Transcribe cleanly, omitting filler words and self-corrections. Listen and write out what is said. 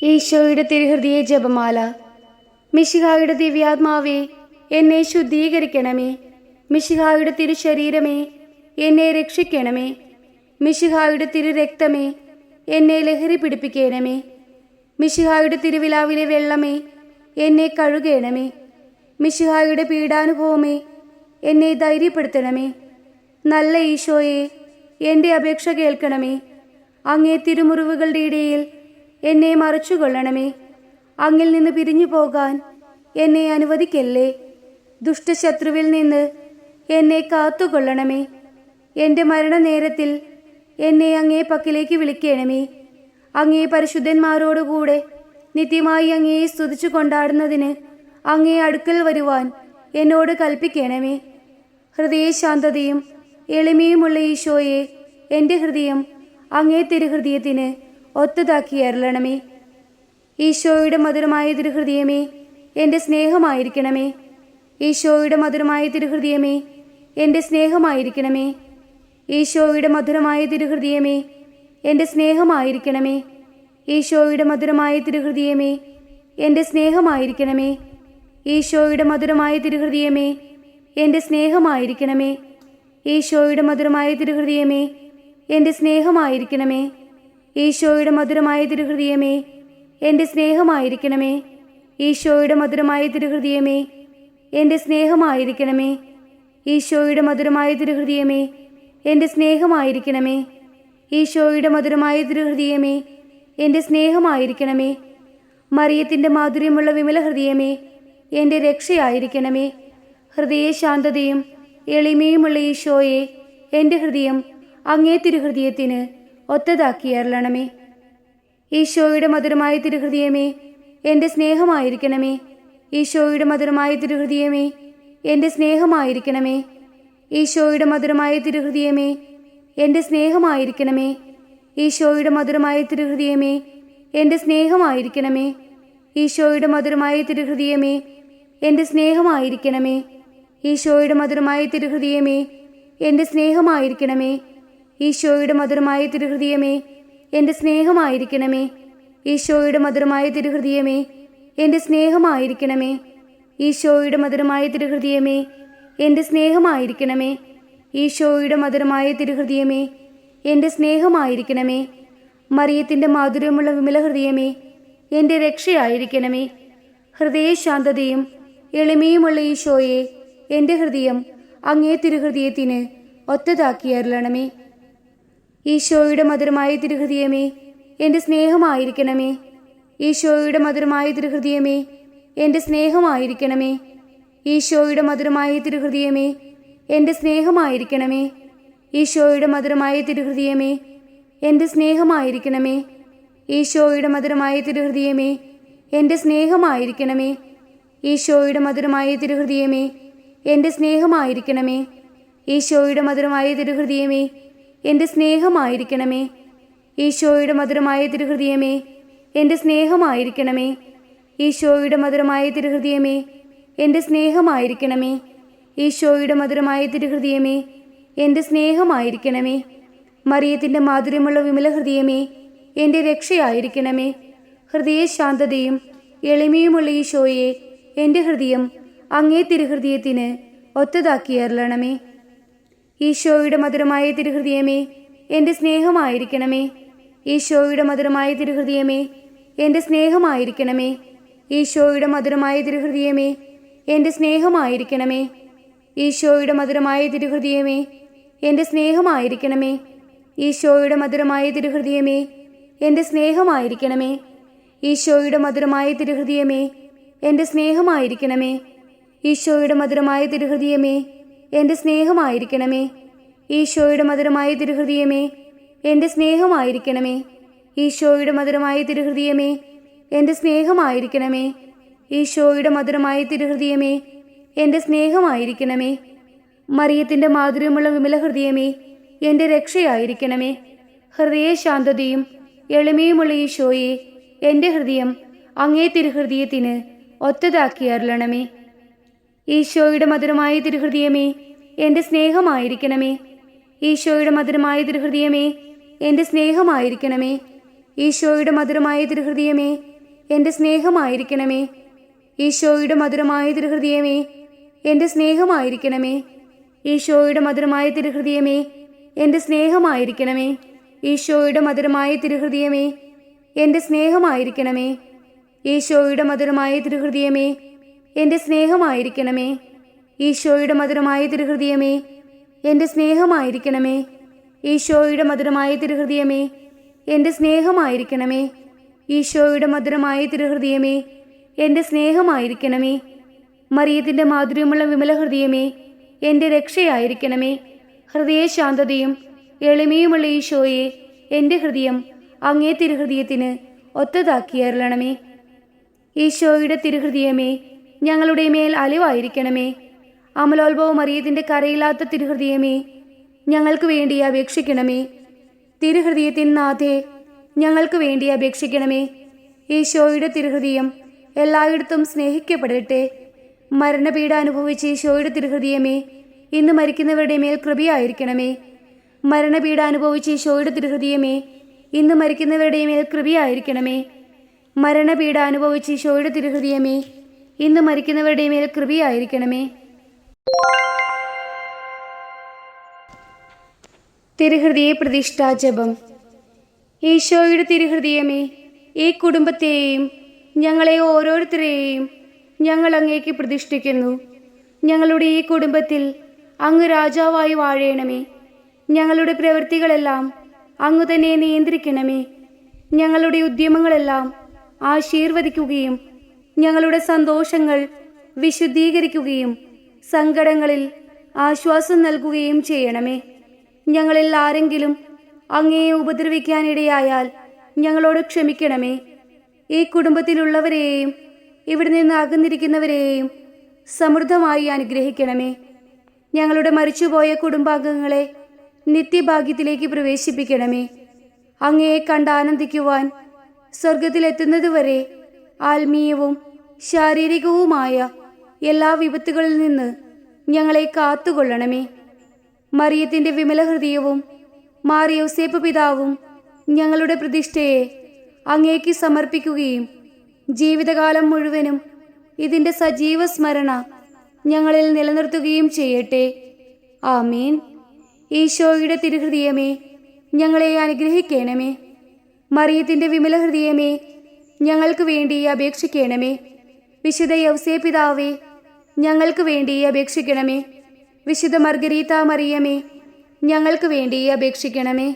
ഈശോയുടെ തിരുഹൃദയ ജപമാല. മിശിഹായുടെ ദിവ്യാത്മാവേ, എന്നെ ശുദ്ധീകരിക്കണമേ. മിശിഹായുടെ തിരുശരീരമേ, എന്നെ രക്ഷിക്കണമേ. മിശിഹായുടെ തിരുരക്തമേ, എന്നെ ലഹരി പിടിപ്പിക്കണമേ. മിശിഹായുടെ തിരുവിലാവിലെ വെള്ളമേ, എന്നെ കഴുകണമേ. മിശിഹായുടെ പീഡാനുഭവമേ, എന്നെ ധൈര്യപ്പെടുത്തണമേ. നല്ല ഈശോയെ, എൻ്റെ അപേക്ഷ കേൾക്കണമേ. അങ്ങേ തിരുമുറിവുകളുടെ ഇടയിൽ എന്നെ മറച്ചുകൊള്ളണമേ. അങ്ങിൽ നിന്ന് പിരിഞ്ഞു പോകാൻ എന്നെ അനുവദിക്കല്ലേ. ദുഷ്ടശത്രുവിൽ നിന്ന് എന്നെ കാത്തുകൊള്ളണമേ. എൻ്റെ മരണനേരത്തിൽ എന്നെ അങ്ങേ പക്കലേക്ക് വിളിക്കണമേ. അങ്ങേ പരിശുദ്ധന്മാരോടുകൂടെ നിത്യമായി അങ്ങയെ സ്തുതിച്ചു കൊണ്ടാടുന്നതിന് അങ്ങേ അടുക്കൽ വരുവാൻ എന്നോട് കൽപ്പിക്കണമേ. ഹൃദയശാന്തതയും എളിമയുമുള്ള ഈശോയെ, എൻ്റെ ഹൃദയം അങ്ങേ തിരുഹൃദയത്തിന് ഒത്തതാക്കി അരുളണമേ. ഈശോയുടെ മധുരമായ തിരുഹൃദയമേ, എൻ്റെ സ്നേഹമായിരിക്കണമേ. ഈശോയുടെ മധുരമായ തിരുഹൃദയമേ, എൻ്റെ സ്നേഹമായിരിക്കണമേ. ഈശോയുടെ മധുരമായ തിരുഹൃദയമേ, എൻ്റെ സ്നേഹമായിരിക്കണമേ. ഈശോയുടെ മധുരമായ തിരുഹൃദയമേ, എൻ്റെ സ്നേഹമായിരിക്കണമേ. ഈശോയുടെ മധുരമായ തിരുഹൃദയമേ, എൻ്റെ സ്നേഹമായിരിക്കണമേ. ഈശോയുടെ മധുരമായ തിരുഹൃദയമേ, എൻ്റെ സ്നേഹമായിരിക്കണമേ. ഈശോയുടെ മധുരമായ തിരുഹൃദയമേ, എൻ്റെ സ്നേഹമായിരിക്കണമേ. ഈശോയുടെ മധുരമായ തിരുഹൃദയമേ, എൻ്റെ സ്നേഹമായിരിക്കണമേ. ഈശോയുടെ മധുരമായ തിരുഹൃദയമേ, എൻ്റെ സ്നേഹമായിരിക്കണമേ. ഈശോയുടെ മധുരമായ തിരുഹൃദയമേ, എൻ്റെ സ്നേഹമായിരിക്കണമേ. മറിയത്തിൻ്റെ മാധുര്യമുള്ള വിമല ഹൃദയമേ, എൻ്റെ രക്ഷയായിരിക്കണമേ. ഹൃദയശാന്തതയും എളിമയുമുള്ള ഈശോയെ, എൻ്റെ ഹൃദയം അങ്ങേ തിരുഹൃദയത്തിന് ഒത്തതാക്കി അരുളണമേ. ഈശോയുടെ മധുരമായ തിരുഹൃദയമേ, എൻ്റെ സ്നേഹമായിരിക്കണമേ. ഈശോയുടെ മധുരമായ തിരുഹൃദയമേ, എൻ്റെ സ്നേഹമായിരിക്കണമേ. ഈശോയുടെ മധുരമായ തിരുഹൃദയമേ, എൻ്റെ സ്നേഹമായിരിക്കണമേ. ഈശോയുടെ മധുരമായ തിരുഹൃദയമേ, എൻ്റെ സ്നേഹമായിരിക്കണമേ. ഈശോയുടെ മധുരമായ തിരുഹൃദയമേ, എൻ്റെ സ്നേഹമായിരിക്കണമേ. ഈശോയുടെ മധുരമായ തിരുഹൃദയമേ, എൻ്റെ സ്നേഹമായിരിക്കണമേ. ഈശോയുടെ മധുരമായ തിരുഹൃദയമേ, എൻ്റെ സ്നേഹമായിരിക്കണമേ. ഈശോയുടെ മധുരമായ തിരുഹൃദയമേ, എൻ്റെ സ്നേഹമായിരിക്കണമേ. ഈശോയുടെ മധുരമായ തിരുഹൃദയമേ, എൻ്റെ സ്നേഹമായിരിക്കണമേ. ഈശോയുടെ മധുരമായ തിരുഹൃദയമേ, എൻ്റെ സ്നേഹമായിരിക്കണമേ. മറിയത്തിൻ്റെ മാധുര്യമുള്ള വിമല ഹൃദയമേ, എൻ്റെ രക്ഷയായിരിക്കണമേ. ഹൃദയശാന്തതയും എളിമയുമുള്ള ഈശോയെ, എൻ്റെ ഹൃദയം അങ്ങേ തിരുഹൃദയത്തിന് ഒത്തതാക്കി അരുളണമേ. ഈശോയുടെ മധുരമായ തിരുഹൃദയമേ, എൻ്റെ സ്നേഹമായിരിക്കണമേ. ഈശോയുടെ മധുരമായ തിരുഹൃദയമേ, എൻ്റെ സ്നേഹമായിരിക്കണമേ. ഈശോയുടെ മധുരമായ തിരുഹൃദയമേ, എൻ്റെ സ്നേഹമായിരിക്കണമേ. ഈശോയുടെ മധുരമായ തിരുഹൃദയമേ, എൻ്റെ സ്നേഹമായിരിക്കണമേ. ഈശോയുടെ മധുരമായ തിരുഹൃദയമേ, എൻ്റെ സ്നേഹമായിരിക്കണമേ. ഈശോയുടെ മധുരമായ തിരുഹൃദയമേ, എൻ്റെ സ്നേഹമായിരിക്കണമേ. ഈശോയുടെ മധുരമായ തിരുഹൃദയമേ, എൻ്റെ സ്നേഹമായിരിക്കണമേ. ഈശോയുടെ മധുരമായ തിരുഹൃദയമേ, എൻ്റെ സ്നേഹമായിരിക്കണമേ. ഈശോയുടെ മധുരമായ തിരുഹൃദയമേ, എൻ്റെ സ്നേഹമായിരിക്കണമേ. ഈശോയുടെ മധുരമായ തിരുഹൃദയമേ, എൻ്റെ സ്നേഹമായിരിക്കണമേ. മറിയത്തിൻ്റെ മാധുര്യമുള്ള വിമല ഹൃദയമേ, എൻ്റെ രക്ഷയായിരിക്കണമേ. ഹൃദയശാന്തതയും എളിമയുമുള്ള ഈശോയെ, എൻ്റെ ഹൃദയം അങ്ങേ തിരുഹൃദയത്തിന് ഒത്തതാക്കി അരുളണമേ. ഈശോയുടെ മധുരമായ തിരുഹൃദയമേ, എൻ്റെ സ്നേഹമായിരിക്കണമേ. ഈശോയുടെ മധുരമായ തിരുഹൃദയമേ, എൻ്റെ സ്നേഹമായിരിക്കണമേ. ഈശോയുടെ മധുരമായ തിരുഹൃദയമേ, എൻ്റെ സ്നേഹമായിരിക്കണമേ. ഈശോയുടെ മധുരമായ തിരുഹൃദയമേ, എൻ്റെ സ്നേഹമായിരിക്കണമേ. ഈശോയുടെ മധുരമായ തിരുഹൃദയമേ, എൻ്റെ സ്നേഹമായിരിക്കണമേ. ഈശോയുടെ മധുരമായ തിരുഹൃദയമേ, എൻ്റെ സ്നേഹമായിരിക്കണമേ. ഈശോയുടെ മധുരമായ തിരുഹൃദയമേ, എൻ്റെ സ്നേഹമായിരിക്കണമേ. ഈശോയുടെ മധുരമായ തിരുഹൃദയമേ, എൻ്റെ സ്നേഹമായിരിക്കണമേ. ഈശോയുടെ മധുരമായ തിരുഹൃദയമേ, എൻ്റെ സ്നേഹമായിരിക്കണമേ. ഈശോയുടെ മധുരമായ തിരുഹൃദയമേ, എൻ്റെ സ്നേഹമായിരിക്കണമേ. മറിയത്തിൻ്റെ മാധുര്യമുള്ള വിമല ഹൃദയമേ, എൻ്റെ രക്ഷയായിരിക്കണമേ. ഹൃദയശാന്തതയും എളിമയുമുള്ള ഈശോയെ, എൻ്റെ ഹൃദയം അങ്ങേ തിരുഹൃദയത്തിന് ഒത്തതാക്കി അരുളണമേ. ഈശോയുടെ മധുരമായ തിരുഹൃദയമേ, എൻ്റെ സ്നേഹമായിരിക്കണമേ. ഈശോയുടെ മധുരമായ തിരുഹൃദയമേ, എൻ്റെ സ്നേഹമായിരിക്കണമേ. ഈശോയുടെ മധുരമായ തിരുഹൃദയമേ, എൻ്റെ സ്നേഹമായിരിക്കണമേ. ഈശോയുടെ മധുരമായ തിരുഹൃദയമേ, എൻ്റെ സ്നേഹമായിരിക്കണമേ. ഈശോയുടെ മധുരമായ തിരുഹൃദയമേ, എൻ്റെ സ്നേഹമായിരിക്കണമേ. ഈശോയുടെ മധുരമായ തിരുഹൃദയമേ, എൻ്റെ സ്നേഹമായിരിക്കണമേ. ഈശോയുടെ മധുരമായ തിരുഹൃദയമേ, എൻ്റെ സ്നേഹമായിരിക്കണമേ. ഈശോയുടെ മധുരമായ തിരുഹൃദയമേ, എൻ്റെ സ്നേഹമായിരിക്കണമേ. ഈശോയുടെ മധുരമായ തിരുഹൃദയമേ, എൻ്റെ സ്നേഹമായിരിക്കണമേ. ഈശോയുടെ മധുരമായ തിരുഹൃദയമേ, എൻ്റെ സ്നേഹമായിരിക്കണമേ. മറിയത്തിൻ്റെ മാധുര്യമുള്ള വിമല ഹൃദയമേ, എൻ്റെ രക്ഷയായിരിക്കണമേ. ഹൃദയശാന്തതയും എളിമയുമുള്ള ഈശോയെ, എൻ്റെ ഹൃദയം അങ്ങേ തിരുഹൃദയത്തിന് ഒത്തതാക്കിയരുളണമേ. ഈശോയുടെ തിരുഹൃദയമേ, ഞങ്ങളുടെ മേൽ അലിവായിരിക്കണമേ. അമലോത്ഭവ മറിയത്തിൻ്റെ കരയില്ലാത്ത തിരുഹൃദയമേ, ഞങ്ങൾക്ക് വേണ്ടി അപേക്ഷിക്കണമേ. തിരുഹൃദയത്തിൻ നാഥേ, ഞങ്ങൾക്ക് വേണ്ടി അപേക്ഷിക്കണമേ. ഈശോയുടെ തിരുഹൃദയം എല്ലായിടത്തും സ്നേഹിക്കപ്പെടട്ടെ. മരണപീഡ അനുഭവിച്ച ഈശോയുടെ തിരുഹൃദയമേ, ഇന്ന് മരിക്കുന്നവരുടെ മേൽ കൃപയായിരിക്കണമേ. മരണപീഡ അനുഭവിച്ച ഈശോയുടെ തിരുഹൃദയമേ, ഇന്ന് മരിക്കുന്നവരുടെ മേൽ കൃപയായിരിക്കണമേ. മരണപീഡ അനുഭവിച്ച ഈശോയുടെ തിരുഹൃദയമേ, ഇന്ന് മരിക്കുന്നവരുടെ മേൽ കൃപയായിരിക്കണമേ. തിരുഹൃദയ പ്രതിഷ്ഠാ ജപം. ഈശോയുടെ തിരുഹൃദയമേ, ഈ കുടുംബത്തെയും ഞങ്ങളെ ഓരോരുത്തരെയും ഞങ്ങൾ അങ്ങേക്ക് പ്രതിഷ്ഠിക്കുന്നു. ഞങ്ങളുടെ ഈ കുടുംബത്തിൽ അങ്ങ് രാജാവായി വാഴണമേ. ഞങ്ങളുടെ പ്രവൃത്തികളെല്ലാം അങ്ങ് തന്നെ നിയന്ത്രിക്കണമേ. ഞങ്ങളുടെ ഉദ്യമങ്ങളെല്ലാം ആശീർവദിക്കുകയും ഞങ്ങളുടെ സന്തോഷങ്ങൾ വിശുദ്ധീകരിക്കുകയും സങ്കടങ്ങളിൽ ആശ്വാസം നൽകുകയും ചെയ്യണമേ. ഞങ്ങളിൽ ആരെങ്കിലും അങ്ങയെ ഉപദ്രവിക്കാനിടയായാൽ ഞങ്ങളോട് ക്ഷമിക്കണമേ. ഈ കുടുംബത്തിലുള്ളവരെയും ഇവിടെ നിന്ന് അകന്നിരിക്കുന്നവരെയും സമൃദ്ധമായി അനുഗ്രഹിക്കണമേ. ഞങ്ങളുടെ മരിച്ചുപോയ കുടുംബാംഗങ്ങളെ നിത്യഭാഗ്യത്തിലേക്ക് പ്രവേശിപ്പിക്കണമേ. അങ്ങയെ കണ്ടാനന്ദിക്കുവാൻ സ്വർഗത്തിലെത്തുന്നതുവരെ ആത്മീയവും ശാരീരികവുമായ എല്ലാ വിപത്തുകളിൽ നിന്ന് ഞങ്ങളെ കാത്തുകൊള്ളണമേ. മറിയത്തിൻ്റെ വിമല ഹൃദയവും മാർ യൗസേപ്പ് പിതാവും ഞങ്ങളുടെ പ്രതിഷ്ഠയെ അങ്ങേക്ക് സമർപ്പിക്കുകയും ജീവിതകാലം മുഴുവനും ഇതിൻ്റെ സജീവ സ്മരണ ഞങ്ങളിൽ നിലനിർത്തുകയും ചെയ്യട്ടെ. ആമീൻ. ഈശോയുടെ തിരുഹൃദയമേ, ഞങ്ങളെ അനുഗ്രഹിക്കണമേ. മറിയത്തിൻ്റെ വിമല ഹൃദയമേ, ഞങ്ങൾക്ക് വേണ്ടി അപേക്ഷിക്കണമേ. വിശുദ്ധ യൗസേപ്പ് പിതാവേ, ഞങ്ങൾക്ക് വേണ്ടി അപേക്ഷിക്കണമേ. വിശുദ്ധ മർഗരീത്ത മറിയമേ, ഞങ്ങൾക്ക് വേണ്ടി അപേക്ഷിക്കണമേ.